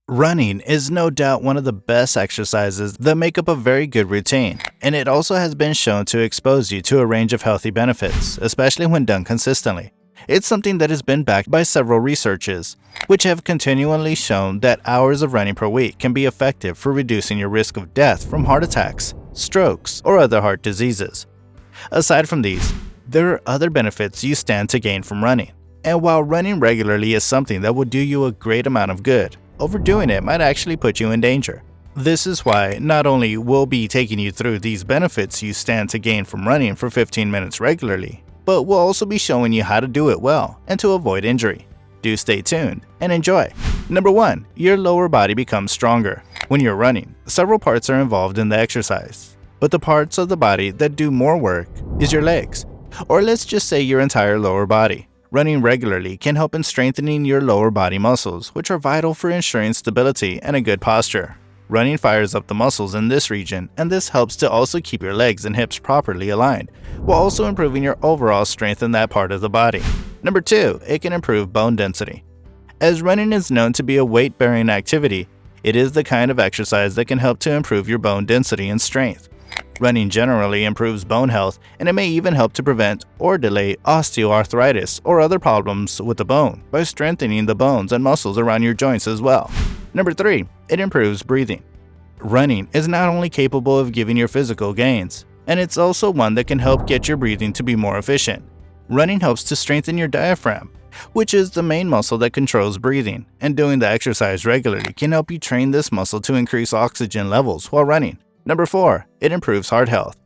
Running is no doubt one of the best exercises that make up a very good routine, and it also has been shown to expose you to a range of healthy benefits, especially when done consistently. It's something that has been backed by several researches, which have continually shown that hours of running per week can be effective for reducing your risk of death from heart attacks, strokes, or other heart diseases. Aside from these, there are other benefits you stand to gain from running. And while running regularly is something that will do you a great amount of good, overdoing it might actually put you in danger. This is why not only we'll be taking you through these benefits you stand to gain from running for 15 minutes regularly, but we'll also be showing you how to do it well and to avoid injury. Do stay tuned and enjoy. Number 1. Your lower body becomes stronger. When you're running, several parts are involved in the exercise, but the parts of the body that do more work is your legs, or let's just say your entire lower body. Running regularly can help in strengthening your lower body muscles, which are vital for ensuring stability and a good posture. Running fires up the muscles in this region, and this helps to also keep your legs and hips properly aligned, while also improving your overall strength in that part of the body. Number 2, it can improve bone density. As running is known to be a weight-bearing activity, it is the kind of exercise that can help to improve your bone density and strength. Running generally improves bone health, and it may even help to prevent or delay osteoarthritis or other problems with the bone by strengthening the bones and muscles around your joints as well. Number 3, it improves breathing. Running is not only capable of giving your physical gains, and it's also one that can help get your breathing to be more efficient. Running helps to strengthen your diaphragm, which is the main muscle that controls breathing, and doing the exercise regularly can help you train this muscle to increase oxygen levels while running. Number 4, it improves heart health.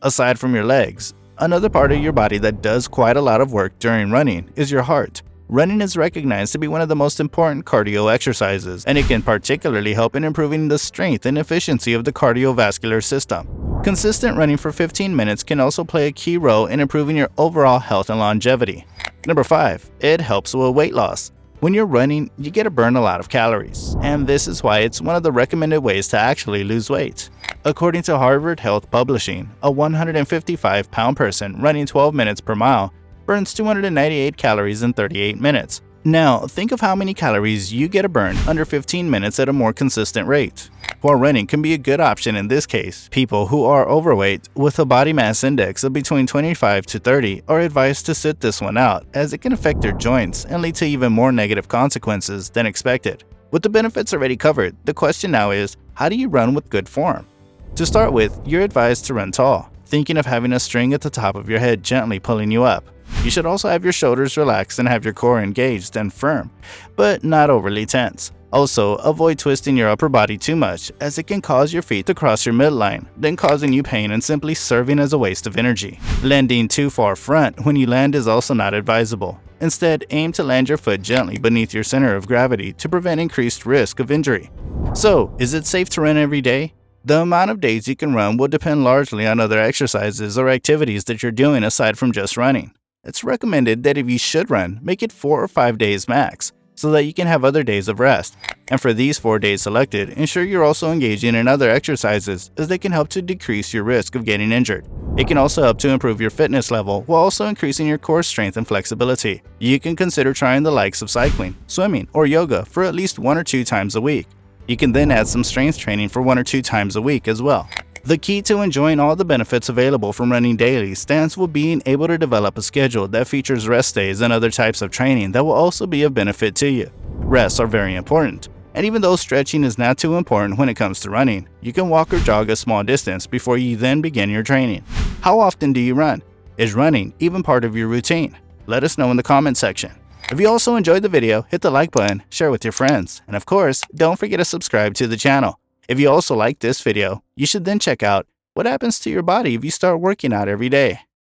Aside from your legs, another part of your body that does quite a lot of work during running is your heart. Running is recognized to be one of the most important cardio exercises, and it can particularly help in improving the strength and efficiency of the cardiovascular system. Consistent running for 15 minutes can also play a key role in improving your overall health and longevity. Number 5, it helps with weight loss. When you're running, you get to burn a lot of calories, and this is why it's one of the recommended ways to actually lose weight. According to Harvard Health Publishing, a 155-pound person running 12 minutes per mile burns 298 calories in 38 minutes. Now, think of how many calories you get to burn under 15 minutes at a more consistent rate. While running can be a good option in this case, people who are overweight with a body mass index of between 25 to 30 are advised to sit this one out, as it can affect their joints and lead to even more negative consequences than expected. With the benefits already covered, the question now is, how do you run with good form? To start with, you're advised to run tall, thinking of having a string at the top of your head gently pulling you up. You should also have your shoulders relaxed and have your core engaged and firm, but not overly tense. Also, avoid twisting your upper body too much, as it can cause your feet to cross your midline, then causing you pain and simply serving as a waste of energy. Landing too far front when you land is also not advisable. Instead, aim to land your foot gently beneath your center of gravity to prevent increased risk of injury. So, is it safe to run every day? The amount of days you can run will depend largely on other exercises or activities that you're doing aside from just running. It's recommended that if you should run, make it 4 or 5 days max, so that you can have other days of rest. And for these 4 days selected, ensure you're also engaging in other exercises, as they can help to decrease your risk of getting injured. It can also help to improve your fitness level while also increasing your core strength and flexibility. You can consider trying the likes of cycling, swimming, or yoga for at least 1 or 2 times a week. You can then add some strength training for 1 or 2 times a week as well. The key to enjoying all the benefits available from running daily stands with being able to develop a schedule that features rest days and other types of training that will also be of benefit to you. Rests are very important, and even though stretching is not too important when it comes to running, you can walk or jog a small distance before you then begin your training. How often do you run? Is running even part of your routine? Let us know in the comment section. If you also enjoyed the video, hit the like button, share with your friends, and of course, don't forget to subscribe to the channel. If you also like this video, you should then check out what happens to your body if you start working out every day.